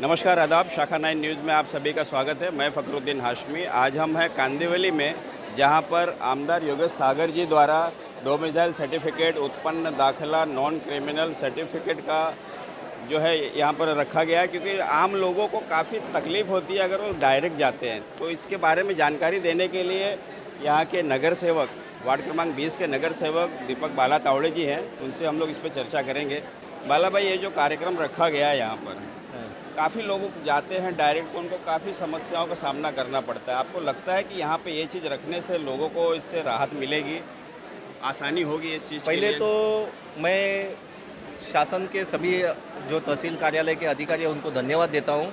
नमस्कार आदाब, शाखा 9 न्यूज़ में आप सभी का स्वागत है। मैं फ़खरुद्दीन हाशमी। आज हम हैं कांदिवली में, जहां पर आमदार योगेश सागर जी द्वारा डोमिसाइल सर्टिफिकेट, उत्पन्न दाखिला, नॉन क्रिमिनल सर्टिफिकेट का जो है यहाँ पर रखा गया है, क्योंकि आम लोगों को काफ़ी तकलीफ़ होती है अगर वो डायरेक्ट जाते हैं। तो इसके बारे में जानकारी देने के लिए यहाँ के नगर सेवक, वार्ड क्रमांक 20 के नगर सेवक दीपक बाला तावड़े जी हैं, उनसे हम लोग इस पर चर्चा करेंगे। बाला भाई, ये जो कार्यक्रम रखा गया है यहाँ पर, काफ़ी लोग जाते हैं डायरेक्ट, तो उनको काफ़ी समस्याओं का सामना करना पड़ता है। आपको लगता है कि यहाँ पे ये चीज़ रखने से लोगों को इससे राहत मिलेगी, आसानी होगी इस चीज़ के पहले लिए? तो मैं शासन के सभी जो तहसील कार्यालय के अधिकारी हैं उनको धन्यवाद देता हूँ।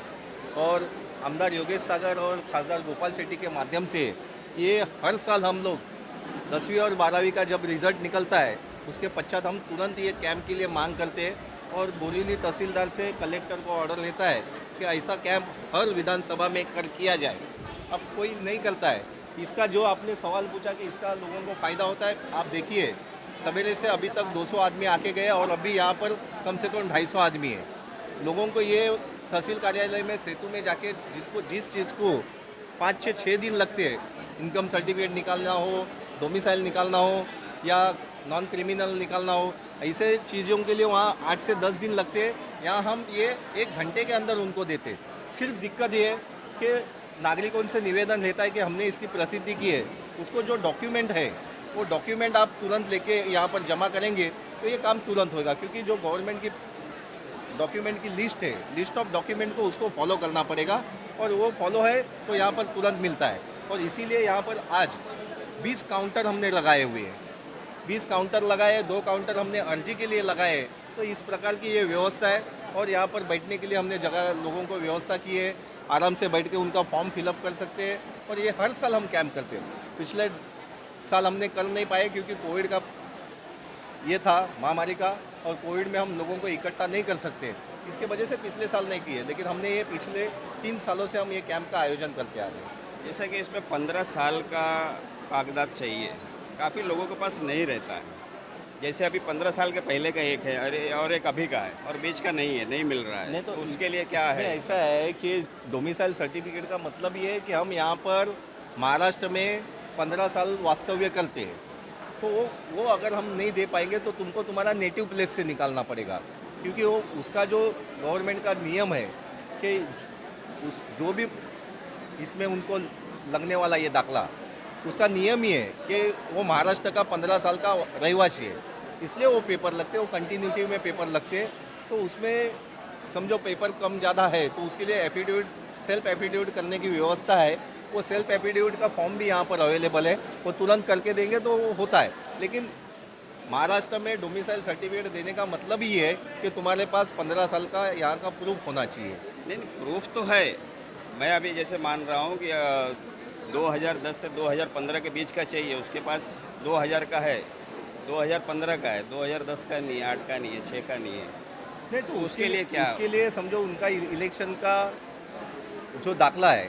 और आमदार योगेश सागर और खासदार गोपाल शेट्टी के माध्यम से ये हर साल हम लोग 10वीं और 12वीं का जब रिज़ल्ट निकलता है उसके पश्चात हम तुरंत ये कैंप के लिए मांग करते हैं और बोरीवली तहसीलदार से कलेक्टर को ऑर्डर लेता है कि ऐसा कैंप हर विधानसभा में किया जाए। अब कोई नहीं करता है। इसका जो आपने सवाल पूछा कि इसका लोगों को फ़ायदा होता है, आप देखिए सवेरे से अभी तक 200 आदमी आके गए और अभी यहाँ पर कम से कम 250 आदमी है। लोगों को ये तहसील कार्यालय में सेतु में जाके जिस चीज़ को 5 से 6 दिन लगते हैं, इनकम सर्टिफिकेट निकालना हो, डोमिसाइल निकालना हो या नॉन क्रिमिनल निकालना हो, ऐसे चीज़ों के लिए वहाँ 8 से 10 दिन लगते हैं। यहाँ हम ये 1 घंटे के अंदर उनको देते। सिर्फ दिक्कत ये है कि नागरिकों से निवेदन रहता है कि हमने इसकी प्रसिद्धि की है, उसको जो डॉक्यूमेंट है वो डॉक्यूमेंट आप तुरंत लेके यहाँ पर जमा करेंगे तो ये काम तुरंत होगा, क्योंकि जो गवर्नमेंट की डॉक्यूमेंट की लिस्ट है, लिस्ट ऑफ डॉक्यूमेंट को उसको फॉलो करना पड़ेगा और वो फॉलो है तो यहाँ पर तुरंत मिलता है। और इसीलिए यहाँ पर आज 20 काउंटर हमने लगाए हुए हैं। 20 काउंटर लगाए, 2 काउंटर हमने अर्जी के लिए लगाए। तो इस प्रकार की ये व्यवस्था है। और यहाँ पर बैठने के लिए हमने जगह लोगों को व्यवस्था की है, आराम से बैठ के उनका फॉर्म फिलअप कर सकते हैं। और ये हर साल हम कैंप करते हैं। पिछले साल हमने कर नहीं पाए क्योंकि कोविड का ये था, महामारी का, और कोविड में हम लोगों को इकट्ठा नहीं कर सकते, इसके वजह से पिछले साल नहीं किए। लेकिन हमने ये पिछले 3 सालों से हम ये कैंप का आयोजन करते आ रहे हैं। जैसे कि इसमें 15 साल का कागजात चाहिए, काफ़ी लोगों के पास नहीं रहता है। जैसे अभी 15 साल के पहले का एक है, अरे और एक अभी का है, और बीच का नहीं है, नहीं मिल रहा है। नहीं तो उसके लिए क्या इसमें है? ऐसा है कि डोमिसाइल सर्टिफिकेट का मतलब ये है कि हम यहाँ पर महाराष्ट्र में 15 साल वास्तव्य करते हैं, तो वो अगर हम नहीं दे पाएंगे तो तुमको तुम्हारा नेटिव प्लेस से निकालना पड़ेगा। क्योंकि वो उसका जो गवर्नमेंट का नियम है कि उस जो भी इसमें उनको लगने वाला ये दाखला, उसका नियम ही है कि वो महाराष्ट्र का 15 साल का रहवासी है, इसलिए वो पेपर लगते हैं, वो कंटिन्यूटी में पेपर लगते हैं। तो उसमें समझो पेपर कम ज़्यादा है तो उसके लिए एफिडेविट, सेल्फ एफिडेविट करने की व्यवस्था है। वो सेल्फ एफिडेविट का फॉर्म भी यहाँ पर अवेलेबल है, वो तुरंत करके देंगे तो वो होता है। लेकिन महाराष्ट्र में डोमिसाइल सर्टिफिकेट देने का मतलब ही है कि तुम्हारे पास 15 साल का यहाँ का प्रूफ होना चाहिए। नहीं, प्रूफ तो है। मैं अभी जैसे मान रहा हूँ कि 2010 से 2015 के बीच का चाहिए, उसके पास 2000 का है, 2015 का है, 2010 का नहीं है, 8 का नहीं है, 6 का नहीं है। नहीं तो उसके लिए क्या? उसके लिए समझो उनका इलेक्शन का जो दाखला है,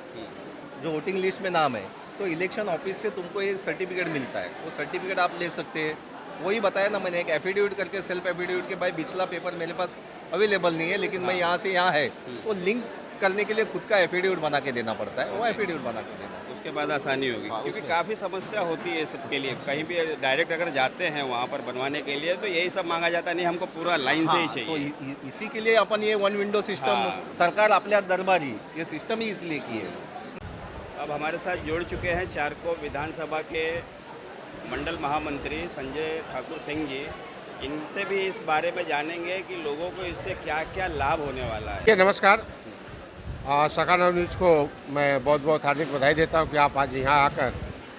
जो वोटिंग लिस्ट में नाम है, तो इलेक्शन ऑफिस से तुमको ये सर्टिफिकेट मिलता है। वो सर्टिफिकेट आप ले सकते हैं। वही बताया ना मैंने, एक एफिडेविट करके, सेल्फ एफिडेविट के भाई पिछला पेपर मेरे पास अवेलेबल नहीं है, लेकिन मैं यहाँ से यहाँ है, तो लिंक करने के लिए खुद का एफिडेविट बना के देना पड़ता है। वो एफिडेविट बना के देना, उसके बाद आसानी होगी, क्योंकि उसके- काफ़ी समस्या होती है सबके लिए। कहीं भी डायरेक्ट अगर जाते हैं वहाँ पर बनवाने के लिए, तो यही सब मांगा जाता है, नहीं हमको पूरा लाइन से ही हाँ, तो चाहिए। इसी के लिए अपन ये 1 विंडो सिस्टम, हाँ। सरकार आपल्या दरबारी, ये सिस्टम ही इसलिए की है। अब हमारे साथ जुड़ चुके हैं चारकोप विधानसभा के मंडल महामंत्री संजय ठाकुर सिंह जी। इनसे भी इस बारे में जानेंगे कि लोगों को इससे क्या क्या लाभ होने वाला है। ये नमस्कार। शाखा 9 न्यूज़ को मैं बहुत बहुत हार्दिक बधाई देता हूँ कि आप आज यहाँ आकर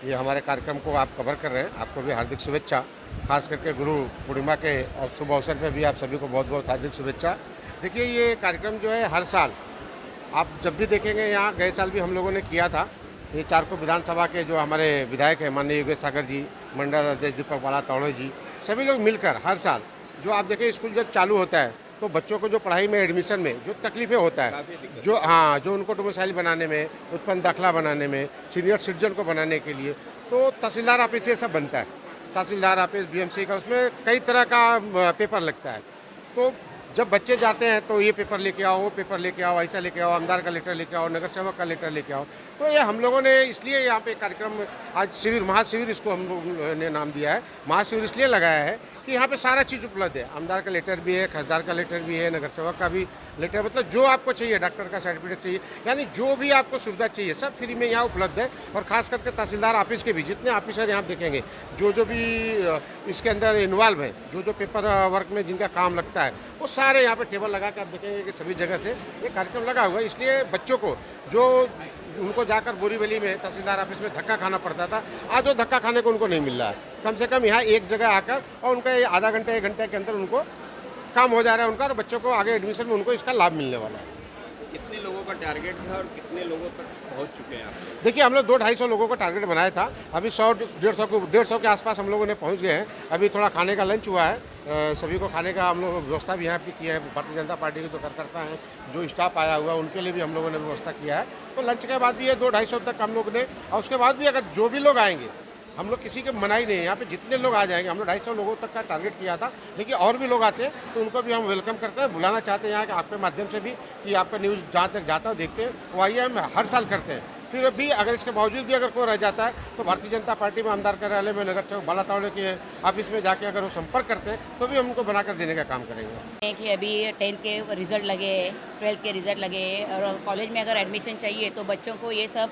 ये हमारे कार्यक्रम को आप कवर कर रहे हैं। आपको भी हार्दिक शुभेच्छा, खास करके गुरु पूर्णिमा के और शुभ अवसर पे भी आप सभी को बहुत बहुत हार्दिक शुभेच्छा। देखिए, ये कार्यक्रम जो है हर साल आप जब भी देखेंगे, यहाँ गए साल भी हम लोगों ने किया था। ये चारकोप विधानसभा के जो हमारे विधायक हैं माननीय योगेश सागर जी, मंडल अध्यक्ष दीपक बाला तावड़े जी, सभी लोग मिलकर हर साल जो आप देखें स्कूल जब चालू होता है तो बच्चों को जो पढ़ाई में, एडमिशन में जो तकलीफें होता है, काफ़ी दिक्कत जो उनको डोमिसाइल बनाने में, उत्पन्न दाखला बनाने में, सीनियर सिटीजन को बनाने के लिए, तो तहसीलदार ऑफिस से सब बनता है। तहसीलदार ऑफिस, बीएमसी का, उसमें कई तरह का पेपर लगता है। तो जब बच्चे जाते हैं तो ये पेपर लेके आओ, वो पेपर लेके आओ, ऐसा लेके आओ, आमदार का लेटर लेके आओ, नगर सेवक का लेटर लेके आओ। तो ये हम लोगों ने इसलिए यहाँ पे कार्यक्रम आज शिविर, महाशिविर इसको हम लोगों ने नाम दिया है। महाशिविर इसलिए लगाया है कि यहाँ पे सारा चीज़ उपलब्ध है। आमदार का लेटर भी है, खासदार का लेटर भी है, नगर सेवक का भी लेटर, मतलब जो आपको चाहिए, डॉक्टर का सर्टिफिकेट चाहिए, यानी जो भी आपको सुविधा चाहिए सब फ्री में यहाँ उपलब्ध है। और खास करके तहसीलदार ऑफिस के भी जितने ऑफिसर यहाँ देखेंगे, जो भी इसके अंदर इन्वॉल्व है, जो पेपर वर्क में जिनका काम लगता है, वो सारे यहाँ पे टेबल लगा के आप देखेंगे कि सभी जगह से ये कार्यक्रम लगा हुआ है। इसलिए बच्चों को जो उनको जाकर बोरीवली में तहसीलदार ऑफिस में धक्का खाना पड़ता था, आज वो धक्का खाने को उनको नहीं मिल रहा है। कम से कम यहाँ एक जगह आकर और उनका ये आधा घंटे 1 घंटे के अंदर उनको काम हो जा रहा है उनका, और बच्चों को आगे एडमिशन में उनको इसका लाभ मिलने वाला है। कितने लोगों का टारगेट है और कितने लोगों तक पहुंच चुके हैं आप? देखिए, हम लोग 200-250 लोगों का टारगेट बनाया था। अभी 100-150 के आसपास हम लोगों ने पहुंच गए हैं। अभी थोड़ा खाने का लंच हुआ है, सभी को खाने का हम लोग व्यवस्था भी यहाँ पे किया है। भारतीय जनता पार्टी के जो कार्यकर्ता हैं, जो स्टाफ आया हुआ है, उनके लिए भी हम लोगों ने व्यवस्था किया है। तो लंच के बाद भी ये 200-250 तक हम लोग ने, और उसके बाद भी अगर जो भी लोग आएंगे, हम लोग किसी के मनाही नहीं है। यहाँ पे जितने लोग आ जाएंगे, हम लोग 250 लोगों तक का टारगेट किया था, लेकिन और भी लोग आते हैं तो उनको भी हम वेलकम करते हैं, बुलाना चाहते हैं यहाँ के आपके माध्यम से भी कि आपका न्यूज़ जहाँ तक जाता है देखते हैं, वो आइए, हम हर साल करते हैं। फिर भी अगर इसके बावजूद भी अगर कोई रह जाता है तो भारतीय जनता पार्टी में आमदार कार्यालय में नगर सेवक बाला तावड़े के ऑफिस में जाके अगर वो संपर्क करते हैं तो भी हम उनको बनाकर देने का काम करेंगे। कि अभी 10th के रिज़ल्ट लगे, 12th के रिज़ल्ट लगे, और कॉलेज में अगर एडमिशन चाहिए तो बच्चों को ये सब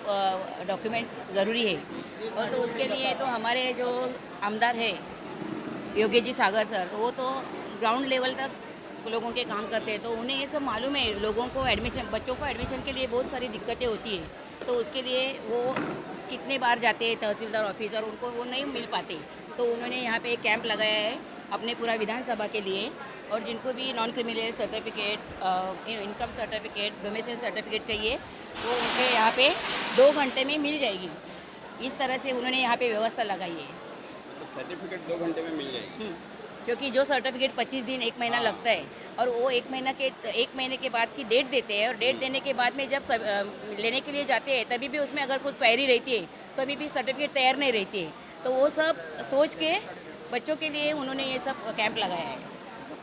डॉक्यूमेंट्स ज़रूरी है। और तो उसके लिए तो हमारे जो आमदार है योगेश जी सागर सर, तो वो तो ग्राउंड लेवल तक लोगों के काम करते हैं, तो उन्हें ये सब मालूम है। लोगों को एडमिशन, बच्चों को एडमिशन के लिए बहुत सारी दिक्कतें होती है, तो उसके लिए वो कितने बार जाते हैं तहसीलदार ऑफिस और उनको वो नहीं मिल पाते। तो उन्होंने यहाँ पे एक कैंप लगाया है अपने पूरा विधानसभा के लिए, और जिनको भी non criminal certificate, income certificate, domicile certificate चाहिए, वो उनके यहाँ पे 2 घंटे में मिल जाएगी। इस तरह से उन्होंने यहाँ पे व्यवस्था लगाई है। मतलब सर्टिफिकेट 2 घंटे में मिल जाएगी? क्योंकि जो सर्टिफिकेट 25 दिन 1 महीना लगता है, और वो 1 महीने के बाद की डेट देते हैं, और डेट देने के बाद में जब लेने के लिए जाते हैं तभी भी उसमें अगर कुछ क्वेरी रहती है तो अभी भी सर्टिफिकेट तैयार नहीं रहती है। तो वो सब सोच के बच्चों के लिए उन्होंने ये सब कैंप लगाया है।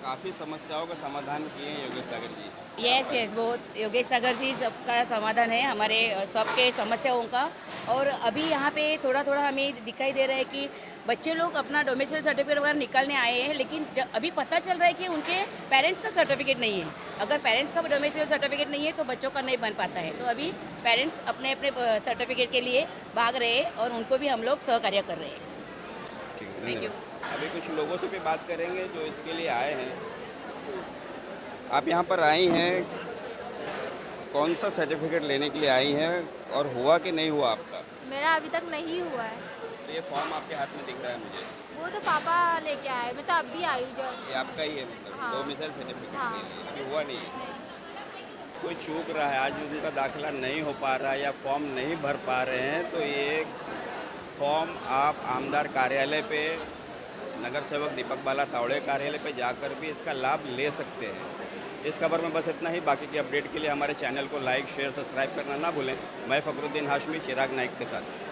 काफ़ी समस्याओं का समाधान किए हैं योगेश सागर जी। यस, बहुत योगेश सागर जी सबका समाधान है, हमारे सबके समस्याओं का। और अभी यहाँ पे थोड़ा थोड़ा हमें दिखाई दे रहा है कि बच्चे लोग अपना डोमिसाइल सर्टिफिकेट वगैरह निकालने आए हैं, लेकिन अभी पता चल रहा है कि उनके पेरेंट्स का सर्टिफिकेट नहीं है। अगर पेरेंट्स का डोमिसाइल सर्टिफिकेट नहीं है तो बच्चों का नहीं बन पाता है। तो अभी पेरेंट्स अपने अपने सर्टिफिकेट के लिए भाग रहे हैं और उनको भी हम लोग सहकार्य कर रहे हैं। ठीक है, थैंक यू। अभी कुछ लोगों से भी बात करेंगे जो इसके लिए आए हैं। आप यहाँ पर आई हैं, कौन सा सर्टिफिकेट लेने के लिए आई हैं और हुआ कि नहीं हुआ आपका? मेरा अभी तक नहीं हुआ है। तो ये फॉर्म आपके हाथ में दिख रहा है मुझे, वो तो पापा लेके आए, मैं तो अब भी आई हूँ जस्ट। ये आपका ही है? मतलब हाँ। डोमिसाइल सर्टिफिकेट हाँ। के लिए अभी हुआ नहीं है? नहीं। कोई चूक रहा है, आज उनका दाखिला नहीं हो पा रहा है या फॉर्म नहीं भर पा रहे हैं, तो ये फॉर्म आप आमदार कार्यालय पे, नगर सेवक दीपक बाला तावड़े कार्यालय पे जाकर भी इसका लाभ ले सकते हैं। इस खबर में बस इतना ही। बाकी की अपडेट के लिए हमारे चैनल को लाइक, शेयर, सब्सक्राइब करना ना भूलें। मैं फखरुद्दीन हाशमी, चिराग नाइक के साथ।